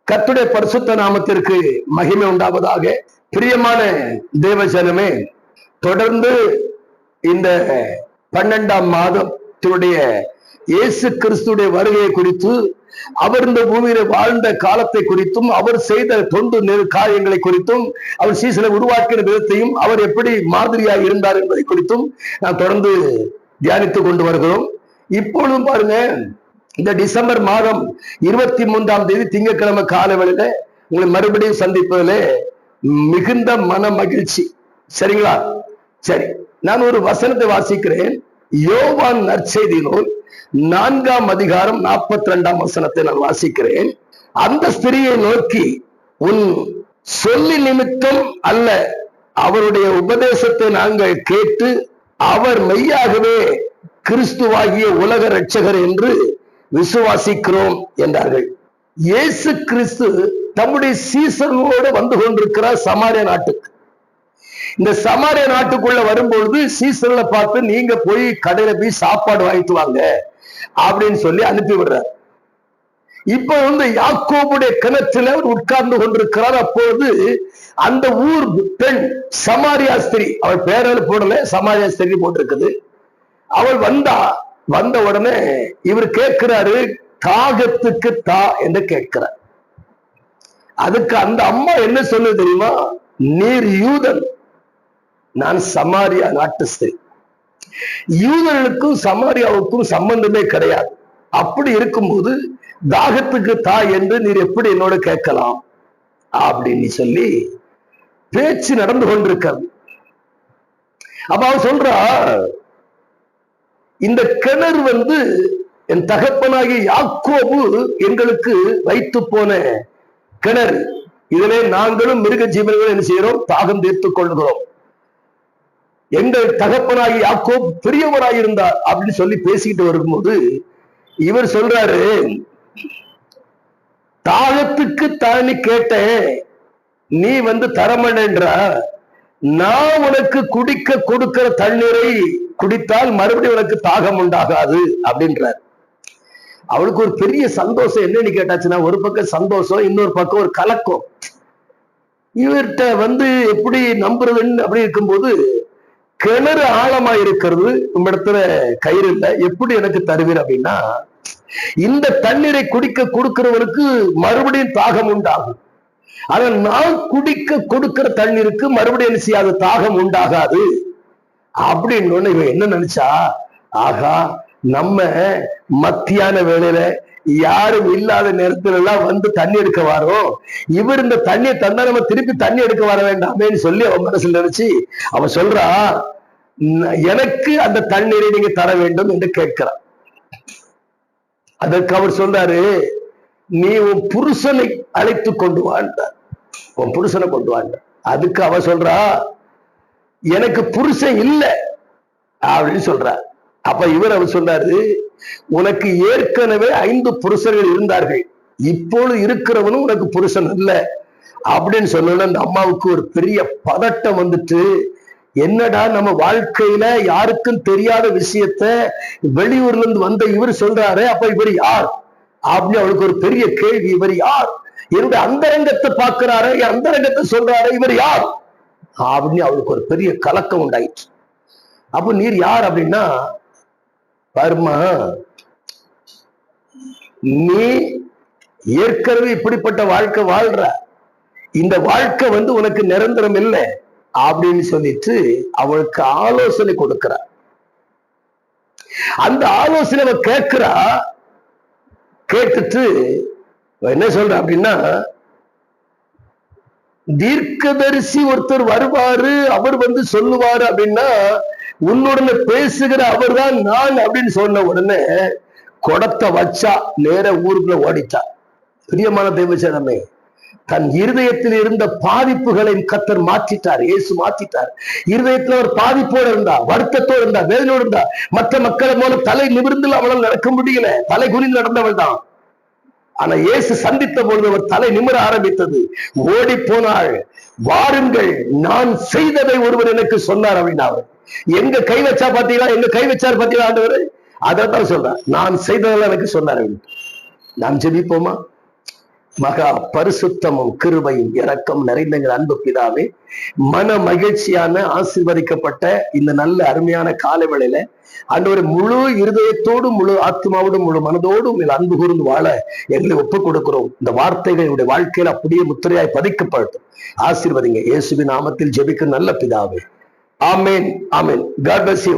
கர்த்தருடைய பரிசுத்த நாமத்திற்கு மகிமை உண்டாவதாக. பிரியமான தேவஜனமே, தொடர்ந்து இந்த 12ஆம் மாதத்தினுடைய இயேசு கிறிஸ்துடைய வருகையை குறித்து, அவர் இந்த பூமியில வாழ்ந்த காலத்தை குறித்தும், அவர் செய்த தொண்டு காரியங்களை குறித்தும், அவர் சீசனை உருவாக்கின விதத்தையும், அவர் எப்படி மாதிரியாக இருந்தார் என்பதை குறித்தும் நாம் தொடர்ந்து தியானித்துக் கொண்டு வருகிறோம். இப்பொழுதும் பாருங்க, இந்த டிசம்பர் மாதம் 23ஆம் தேதி திங்கட்கிழமை காலைவேளையில உங்களை மறுபடியும் சந்திப்பதிலே மிகுந்த மன மகிழ்ச்சி. சரிங்களா? சரி, நான் ஒரு வசனத்தை வாசிக்கிறேன். யோவான் நற்செய்தி நூல் 4ஆம் அதிகாரம் 42ஆம் வசனத்தை நான் வாசிக்கிறேன். அந்த ஸ்திரியை நோக்கி, உன் சொல்லி நிமித்தம் அல்ல, அவருடைய உபதேசத்தை நாங்கள் கேட்டு அவர் மெய்யாகவே கிறிஸ்துவாகிய உலக இரட்சகர் என்று விசுவாசிக்கிறோம் என்றார்கள். இயேசு கிறிஸ்து தம்முடைய சீசர்களோடு வந்து கொண்டிருக்கிறார் சமாரிய நாட்டுக்கு. இந்த சமாரிய நாட்டுக்குள்ள வரும்பொழுது சீசர்களை பார்த்து, நீங்க போய் கடையில போய் சாப்பாடு வாங்கிட்டு வாங்க அப்படின்னு சொல்லி அனுப்பி விடுறார். இப்ப யாக்கோபுடைய கிணற்றில் அவர் உட்கார்ந்து கொண்டிருக்கிறார். அப்பொழுது அந்த ஊர் பெண் சமாரியா ஸ்திரீ, அவள் பேரில் போடல, சமாரியா ஸ்திரீ போட்டிருக்குது. அவள் வந்த உடனே இவர் கேட்கிறாரு, தாகத்துக்கு தா என்று கேட்கிறார். அதுக்கு அந்த அம்மா என்ன சொல்லு தெரியுமா? நீர் யூதன், நான் சமாரியா நாட்டு ஸ்திரீ. யூதர்களுக்கும் சமாரியாவுக்கும் சம்பந்தமே கிடையாது. அப்படி இருக்கும்போது தாகத்துக்கு தா என்று நீர் எப்படி என்னோட கேட்கலாம் அப்படின்னு சொல்லி பேச்சு நடந்து கொண்டிருக்கிறது. அப்ப அவன் சொல்றா, இந்த கிணறு என் தகப்பனாகிய யாக்கோபு எங்களுக்கு வைத்து போன கிணறு. இதிலே நாங்களும் மிருக ஜீவன்களும் என்ன செய்யறோம்? தாகம் தீர்த்துக் கொள்கிறோம். எங்கள் தகப்பனாகிய யாக்கோபு பெரியவராயிருந்தார் அப்படின்னு சொல்லி பேசிக்கிட்டு வரும்போது இவர் சொல்றாரு, தாகத்துக்கு தானி கேட்டேன், நீ தரமன்ற, நான் உனக்கு குடிக்க கொடுக்கிற தண்ணீரை குடித்தால் மறுபடியும் உனக்கு தாகம் உண்டாகாது அப்படின்றார். அவளுக்கு ஒரு பெரிய சந்தோஷம். என்னன்னு கேட்டாச்சுன்னா, ஒரு பக்கம் சந்தோஷம், இன்னொரு பக்கம் ஒரு கலக்கம். இவர்கிட்ட எப்படி நம்புறதுன்னு அப்படி இருக்கும்போது, கிணறு ஆழமா இருக்கிறது, இடத்துல கயிறு இல்லை, எப்படி எனக்கு தருவீர் அப்படின்னா, இந்த தண்ணீரை குடிக்க கொடுக்கிறவருக்கு மறுபடியும் தாகம் உண்டாகும். ஆனா நான் குடிக்க கொடுக்கிற தண்ணீருக்கு மறுபடியும் என்ன செய்யாது? தாகம் உண்டாகாது அப்படின்னு இவன் என்ன நினைச்சா, ஆகா, நம்ம மத்தியான வேளையில யாரும் இல்லாத நேரத்துல எல்லாம் தண்ணி எடுக்க வரோம், இவர் இந்த தண்ணியை தந்தா நம்ம திருப்பி தண்ணி எடுக்க வர வேண்டாமேன்னு சொல்லி அவன் மனசுல நினைச்சு அவன் சொல்றா, எனக்கு அந்த தண்ணீரை நீங்க தர வேண்டும் என்று கேட்கிறான். அதற்கு அவர் சொல்றாரு, நீ உன் புருஷனை அழைத்து கொண்டு வாழ்ந்தார், உன் புருஷனை கொண்டு வாழ்ந்தார். அதுக்கு அவ சொல்றா, எனக்கு புருஷன் இல்லை அப்படின்னு சொல்றார். அப்ப அவர் சொல்றாரு, உனக்கு ஏற்கனவே 5 புருஷர்கள் இருந்தார்கள், இப்பொழுது இருக்கிறவனும் உனக்கு புருஷன் இல்லை அப்படின்னு சொன்ன அந்த அம்மாவுக்கு ஒரு பெரிய பதட்டம் என்னடா நம்ம வாழ்க்கையில யாருக்கும் தெரியாத விஷயத்த வெளியூர்ல இருந்து வந்த இவர் சொல்றாரு, அப்ப இவர் யார் அப்படின்னு அவளுக்கு ஒரு பெரிய கேள்வி. இவர் யார்? என்னுடைய அந்தரங்கத்தை பார்க்கிறாரு, என் அந்தரங்கத்தை சொல்றாரு, இவர் யார் அப்படின்னு அவளுக்கு ஒரு பெரிய கலக்கம் உண்டாயிற்று. அப்ப நீர் யார் அப்படின்னா, பாருமா, நீ ஏற்கனவே இப்படிப்பட்ட வாழ்க்கை வாழ்ற, இந்த வாழ்க்கை உனக்கு நிரந்தரம் இல்லை அப்படின்னு சொல்லிட்டு அவளுக்கு ஆலோசனை கொடுக்கிறார். அந்த ஆலோசனை அவ கேட்கிறா. கேட்டுட்டு என்ன சொல்ற அப்படின்னா, தீர்க்கதரிசி ஒருத்தர் வருவாரு, அவர் சொல்லுவாரு அப்படின்னா, உன்னுடனே பேசுகிற அவர் தான் நான் அப்படின்னு சொன்ன உடனே குடத்தை வச்சா நேர ஊருக்குள்ள ஓடிச்சா. பிரியமான தேவஜனமே, தன் இருதயத்தில் இருந்த பாதிப்புகளை கர்த்தர் மாற்றிட்டார், இயேசு மாற்றிட்டார். இருதயத்துல ஒரு பாதிப்போடு இருந்தா, வருத்தத்தோடு இருந்தா, வேதனையோடு இருந்தா, மற்ற மக்களை போல தலை நிமிர்ந்து அவளால் நடக்க முடியல, தலை குனிந்து நடந்தவள் தான். ஆனா இயேசு சந்தித்த பொழுது அவர் தலை நிமிர ஆரம்பித்தது. ஓடி போனாள், வாருங்கள், நான் செய்ததை ஒருவர் எனக்கு சொன்னார் அப்படின்னா, எங்க கை வச்சா பாத்தீங்களா, எங்க கை வச்சார் பாத்தீங்களா ஆண்டவர், அதான் சொல்றேன், நான் செய்ததெல்லாம் எனக்கு சொன்னார். நாம் ஜெபிப்போமா? மகா பரிசுத்தமும் கிருபையும் இரக்கம் நிறைந்த எங்கள் அன்பு பிதாவே, மன மகிழ்ச்சியான ஆசீர்வதிக்கப்பட்ட இந்த நல்ல அருமையான காலை வேளையில ஆண்டவரே, முழு இருதயத்தோடும் முழு ஆத்மாவோடும் முழு மனதோடும் அன்பு கூர்ந்து வாழ எங்களை ஒப்புக் கொடுக்கிறோம். இந்த வார்த்தைகள் என்னுடைய வாழ்க்கையில் அப்படியே முத்திரையாய் பதிக்கப்படட்டும். ஆசீர்வதிங்க. இயேசுவின் நாமத்தில் ஜெபிக்கும் நல்ல பிதாவே. ஆமென், ஆமென். God bless you.